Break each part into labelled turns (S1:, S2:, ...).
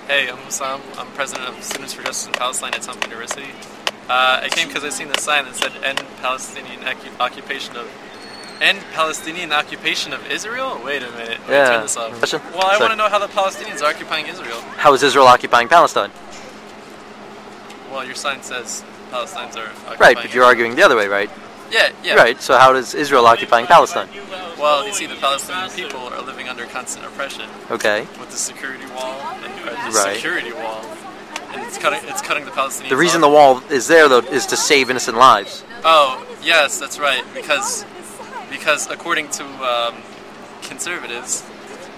S1: Hey, I'm Sam. I'm president of Students for Justice in Palestine at Temple University. I came because I seen the sign that said "End Palestinian occupation of Israel." Wait a minute. Let me turn this off.
S2: Question?
S1: Well, I want to know how the Palestinians are occupying Israel.
S2: How is Israel occupying Palestine?
S1: Well, your sign says Palestinians are occupying.
S2: Right, but you're arguing the other way, right?
S1: Yeah.
S2: Right. So how is Israel occupying Palestine?
S1: Well, you see, the Palestinian people are living under constant oppression.
S2: Okay.
S1: With the security wall and
S2: Right.
S1: security wall, and it's cutting the Palestinians.
S2: The reason
S1: off.
S2: the wall is there, though, is to save innocent lives.
S1: Oh, yes, that's right. Because according to conservatives,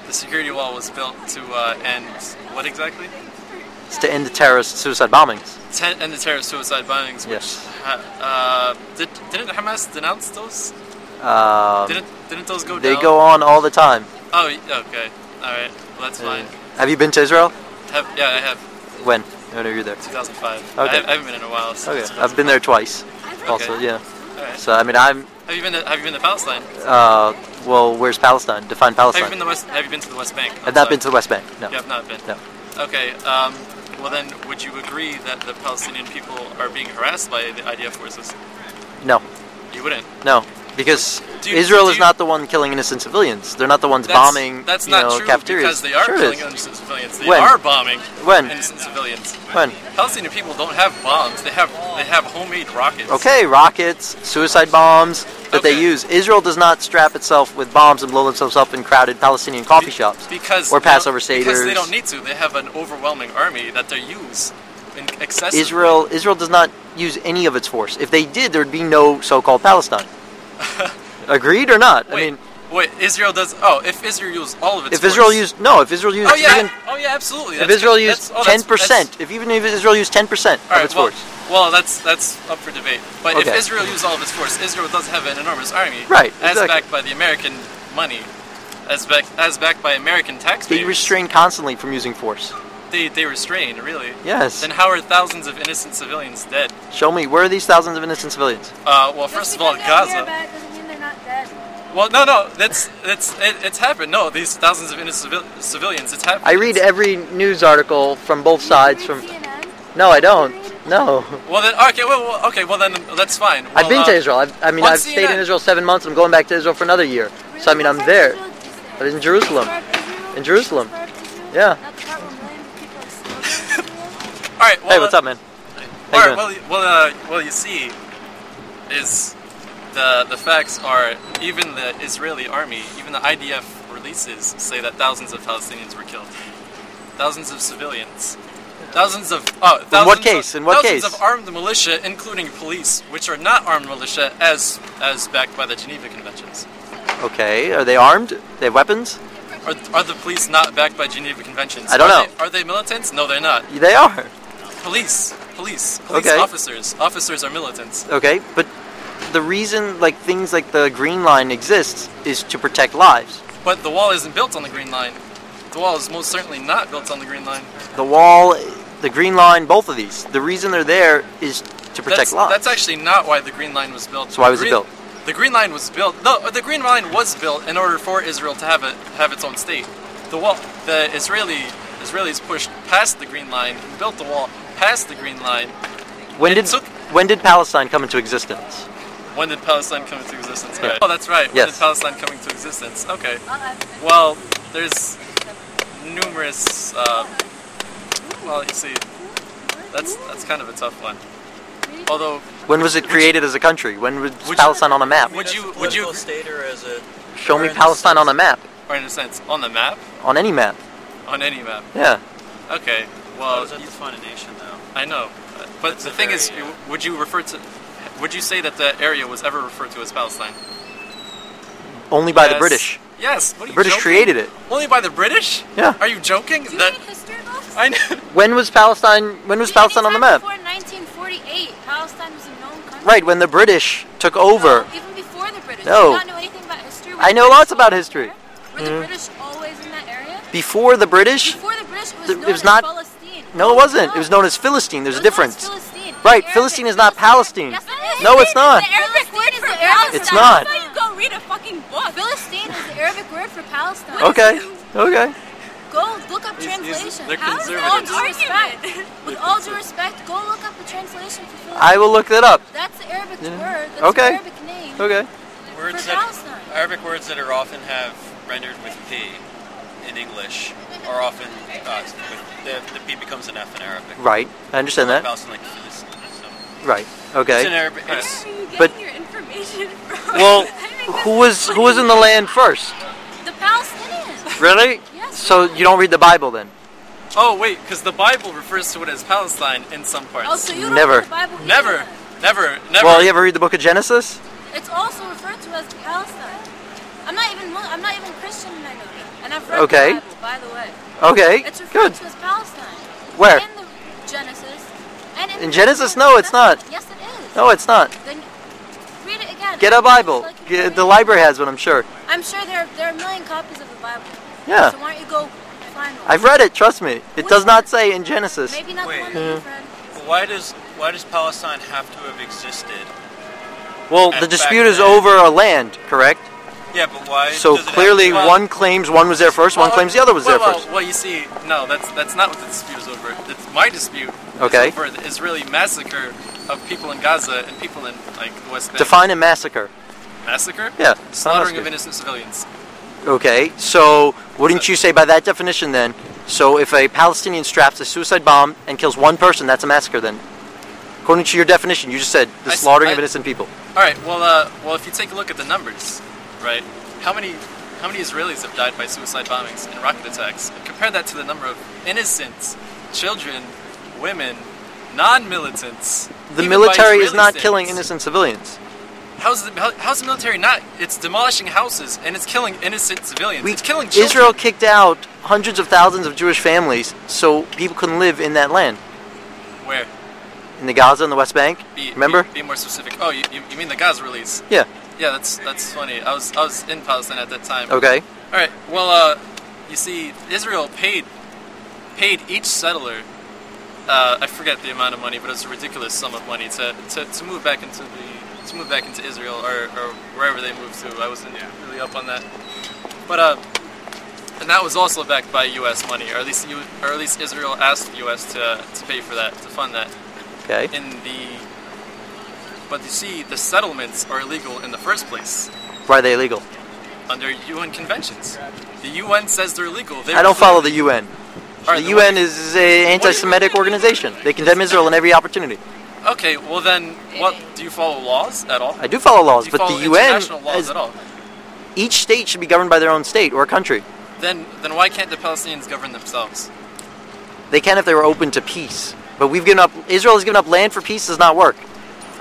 S1: the security wall was built to end what exactly?
S2: It's to end the terrorist suicide bombings.
S1: End the terrorist suicide bombings. Which,
S2: Yes.
S1: didn't Hamas denounce those? Didn't those go down?
S2: They go on all the time.
S1: Oh, okay. All right. Well, that's fine.
S2: Have you been to Israel?
S1: Yeah, I have.
S2: When? When are you there?
S1: 2005.
S2: Okay.
S1: I haven't been in a while.
S2: Okay. I've been there twice. Also,
S1: Okay.
S2: yeah.
S1: All right.
S2: So I mean, I'm.
S1: Have you been to Palestine?
S2: Well, where's Palestine? Define Palestine.
S1: Have you been to the West Bank?
S2: I've not been to the West Bank. No.
S1: You have not been.
S2: No.
S1: Okay. Well, then, would you agree that the Palestinian people are being harassed by the IDF forces?
S2: No.
S1: You wouldn't.
S2: No. Because Israel is not the one killing innocent civilians. They're not the ones bombing.
S1: That's not true,
S2: cafeterias.
S1: because they are
S2: Sure
S1: killing
S2: is.
S1: innocent civilians. They
S2: When?
S1: are bombing
S2: When?
S1: innocent civilians.
S2: When?
S1: Palestinian people don't have bombs. They have homemade rockets.
S2: Okay, rockets, suicide bombs that they
S1: Okay.
S2: use. Israel does not strap itself with bombs and blow themselves up in crowded Palestinian coffee shops or Passover seders.
S1: Because they don't need to. They have an overwhelming army that they use in excessive.
S2: Israel does not use any of its force. If they did, there would be no so-called Palestine. Agreed or not?
S1: Wait, Israel does. Oh, if Israel used all of its
S2: if Israel used
S1: Oh yeah,
S2: even,
S1: absolutely.
S2: if Israel used 10%, if Israel used 10% of its force.
S1: Well, that's up for debate. But if
S2: Okay.
S1: Israel used all of its force, Israel does have an enormous army,
S2: Right,
S1: as
S2: exactly.
S1: backed by the American money, as backed by American taxpayers.
S2: They restrain constantly from using force.
S1: They restrain, really.
S2: Yes.
S1: Then how are thousands of innocent civilians dead?
S2: Show me, where are these thousands of innocent civilians?
S1: Well, first of all, Gaza.
S3: Doesn't mean they're not dead.
S1: Well, no, it's happened. No, these thousands of innocent civilians, it's happened.
S2: I read every news article from both sides. From
S3: CNN?
S2: No, I don't. No.
S1: Well then, well then, that's fine.
S2: I've been to Israel. I've
S1: on
S2: stayed in
S1: CNN.
S2: Israel 7 months. I'm going back to Israel for another year. So I mean, I'm there. I'm in Jerusalem. In Jerusalem. Yeah.
S3: Not the part where millions of people exploded.
S1: All right. Well,
S2: Hey, what's up, man? How you
S1: All
S2: doing?
S1: right. Well, you see, is the facts are even the Israeli army, even the IDF releases say that thousands of Palestinians were killed, thousands of civilians, thousands of
S2: In what case? In what
S1: thousands
S2: case?
S1: of armed militia, including police, which are not armed militia as backed by the Geneva Conventions.
S2: Okay. Are they armed? They have weapons?
S1: Are the police not backed by Geneva Conventions?
S2: I don't know.
S1: Are they militants? No, they're not.
S2: They are.
S1: Police
S2: Okay.
S1: officers are militants.
S2: Okay, but the reason things like the Green Line exists is to protect lives.
S1: But the wall isn't built on the Green Line. The wall is most certainly not built on the Green Line.
S2: The wall, the Green Line, both of these. The reason they're there is to protect lives.
S1: That's actually not why the Green Line was built.
S2: So why was it built?
S1: The Green Line was built. No, the Green Line was built in order for Israel to have its own state. The Israelis pushed past the Green Line and built the wall past the Green Line.
S2: When did Palestine come into existence?
S1: When did Palestine come into existence?
S2: Yeah.
S1: Oh, that's right. When
S2: Yes.
S1: did Palestine come into existence? Okay. Well, there's numerous. Well, you see, that's kind of a tough one. Although,
S2: When was it created as a country? When was Palestine on a map?
S1: would you
S4: state or as a
S2: Show me Palestine on a map.
S1: or in a sense on the map,
S2: On any map.
S1: on any map?
S2: Yeah.
S1: Okay.
S4: How
S1: Well,
S4: does that define a nation, though?
S1: I know, but
S4: That's
S1: the
S4: a
S1: thing is,
S4: very,
S1: would you say that the area was ever referred to as Palestine?
S2: Only by the
S1: Yes.
S2: British.
S1: Yes. What are
S2: The
S1: you
S2: British
S1: joking?
S2: created it.
S1: Only by the British?
S2: Yeah.
S1: Are you joking?
S3: Do you
S1: That
S3: read history books?
S1: I know.
S2: When was Palestine on the map?
S3: Before 1948, Palestine was a known country.
S2: Right, when the British took over.
S3: No, even before the British.
S2: No.
S3: Do you not know anything about history? Were
S2: I
S3: the
S2: know
S3: British
S2: lots about
S3: always
S2: history.
S3: there? Were the British always in that area?
S2: Before the British?
S3: Before the British, it was
S2: It
S3: known
S2: was
S3: as
S2: not-
S3: Palestine.
S2: No, it wasn't. It was known as Philistine. There's a
S3: It was known as
S2: difference.
S3: Philistine.
S2: Right,
S3: The
S2: Philistine
S3: Arabic-
S2: is not Palestine.
S3: Yes, it is.
S2: No, it's not.
S3: The Arabic word for Palestine.
S2: It's not.
S3: That's why you go read a fucking book. Philistine is the Arabic word for Palestine.
S2: Okay. Okay.
S3: Go look up
S1: They're
S3: translation.
S1: conservative.
S3: With all due respect, go look up the translation for Philistine.
S2: I will look that up.
S3: That's the Arabic
S2: Yeah.
S3: word. That's
S2: Okay.
S3: the Arabic name.
S2: Okay.
S4: Words
S3: For Palestine.
S4: Arabic words that are often have rendered with P in English are often the P becomes an F in Arabic.
S2: Right. I understand that.
S4: Palestine, like Philistine, so.
S2: Right.
S4: It's in
S2: Okay.
S4: Arabic.
S3: Where
S4: It's,
S3: are you getting
S2: But-
S3: your information from?
S2: Well,
S3: I mean,
S2: who was in the land first?
S3: the Palestinians.
S2: Really?
S3: Yes.
S2: So you don't read the Bible then?
S1: Oh wait, because the Bible refers to it as Palestine in some parts.
S3: Oh, so you don't
S2: Never.
S3: read the Bible either.
S1: Never.
S2: Well, you ever read the book of Genesis?
S3: It's also referred to as Palestine. I'm not even Christian, and I know that. And I've read
S2: Okay.
S3: the Bible, by the way.
S2: Okay.
S3: It's referred
S2: Good.
S3: to as Palestine.
S2: Where?
S3: In the Genesis. And
S2: In Genesis? No, it's not.
S3: Yes, it is.
S2: No, it's not.
S3: Then read it again.
S2: Get a Bible. The library has one, I'm sure.
S3: I'm sure there are a million copies of the Bible.
S2: Yeah.
S3: So why don't you go find one?
S2: I've read it, trust me. It does not say in Genesis.
S3: Maybe not
S4: Wait.
S3: the one that you've read.
S4: but why does Palestine have to have existed?
S2: Well,
S4: And
S2: the
S4: back
S2: dispute is
S4: then-
S2: over a land, correct?
S4: Yeah, but why?
S2: So
S4: does it have
S2: clearly
S4: to-
S2: one claims one was there first, one claims the other was there first.
S1: Well, you see, no, that's not what the dispute is over. It's my dispute.
S2: Okay.
S1: Is over the Israeli massacre of people in Gaza and people in like the West Bank.
S2: Define a massacre.
S1: Massacre?
S2: Yeah.
S1: Slaughtering
S2: massacre.
S1: of innocent civilians.
S2: Okay, so wouldn't you say by that definition then, so if a Palestinian straps a suicide bomb and kills one person, that's a massacre then? According to your definition, you just said the slaughtering of innocent people.
S1: All right. Well, if you take a look at the numbers, right? How many Israelis have died by suicide bombings and rocket attacks? And compare that to the number of innocent children, women, non-militants.
S2: The
S1: even by
S2: military is
S1: Israeli
S2: not
S1: standards.
S2: killing innocent civilians.
S1: How's the military not? It's demolishing houses and it's killing innocent civilians. It's killing children.
S2: Israel kicked out hundreds of thousands of Jewish families so people couldn't live in that land.
S1: Where?
S2: In the Gaza and the West Bank. Remember?
S1: Be more specific. Oh, you mean the Gaza release?
S2: Yeah.
S1: Yeah, that's funny. I was in Palestine at that time.
S2: Okay.
S1: All right. Well, you see, Israel paid each settler. I forget the amount of money, but it was a ridiculous sum of money to move back into Israel or wherever they moved to. I wasn't really up on that, but and that was also backed by U.S. money, or at least Israel asked the U.S. to pay for that, to fund that.
S2: Okay.
S1: But you see, the settlements are illegal in the first place
S2: Why are they illegal?
S1: under UN conventions. The UN says they're illegal.
S2: I don't follow the UN.
S1: All right,
S2: The UN is an anti-Semitic organization. They condemn Israel in every opportunity.
S1: Okay, well then, what do you follow laws at all?
S2: I do follow laws,
S1: Do you
S2: but
S1: follow
S2: the UN,
S1: international laws at all?
S2: each state should be governed by their own state or country.
S1: Then why can't the Palestinians govern themselves?
S2: They can if they were open to peace. But Israel has given up land for peace. Does not work.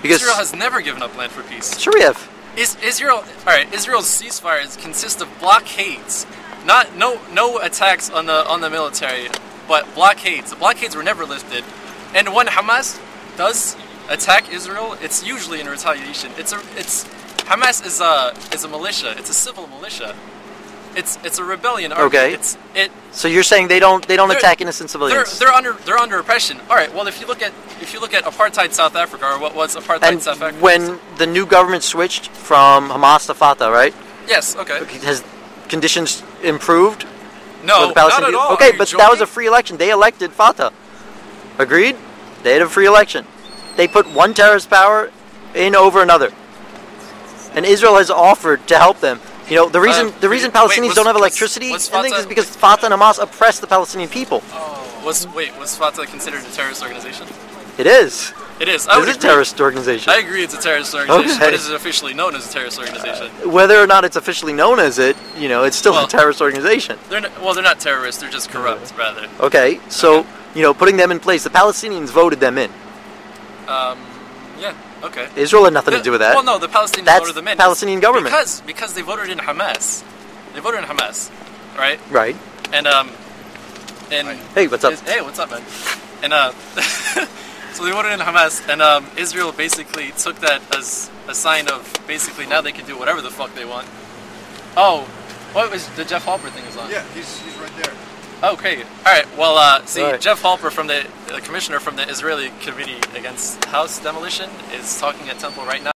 S2: Because
S1: Israel has never given up land for peace.
S2: sure we have.
S1: Israel's ceasefires consist of blockades, no attacks on the military, but blockades. The blockades were never lifted, and when Hamas does attack Israel, it's usually in retaliation. Hamas is a militia. It's a civil militia. It's a rebellion army.
S2: Okay. So you're saying they don't attack innocent civilians?
S1: They're under oppression. All right. Well, if you look at apartheid South Africa, or what was apartheid
S2: and
S1: South Africa,
S2: when the new government switched from Hamas to Fatah, right?
S1: yes, okay,
S2: Has conditions improved?
S1: no,
S2: for the Palestinian
S1: not at all.
S2: Okay,
S1: Are you
S2: but that was a
S1: joking?
S2: free election. They elected Fatah. Agreed? They had a free election. They put one terrorist power in over another. And Israel has offered to help them. You know, the reason Palestinians don't have electricity
S1: was
S2: and things
S1: Fatah-
S2: is because Fatah and Hamas oppress the Palestinian people.
S1: Was Fatah considered a terrorist organization?
S2: It is.
S1: It is.
S2: It is a terrorist organization.
S1: I agree it's a terrorist organization,
S2: Okay.
S1: but is it officially known as a terrorist organization?
S2: Whether or not it's officially known as it, it's still
S1: Well-
S2: a terrorist organization.
S1: They're not terrorists, they're just corrupt, rather.
S2: Okay, so, putting them in place, the Palestinians voted them in.
S1: Yeah, okay.
S2: Israel had nothing to do with that.
S1: Well, no, the Palestinians
S2: That's
S1: voted them in.
S2: Palestinian government.
S1: Because they voted in Hamas. They voted in Hamas, right?
S2: Right.
S1: And
S2: Hey, what's up?
S1: Hey, what's up, man? And so they voted in Hamas, and Israel basically took that as a sign of basically now they can do whatever the fuck they want. Oh, what was the Jeff Halper thing is on?
S5: Yeah, he's right there.
S1: Okay. All right. Well, see,
S2: All right.
S1: Jeff Halper from the commissioner from the Israeli Committee Against House Demolition is talking at Temple right now.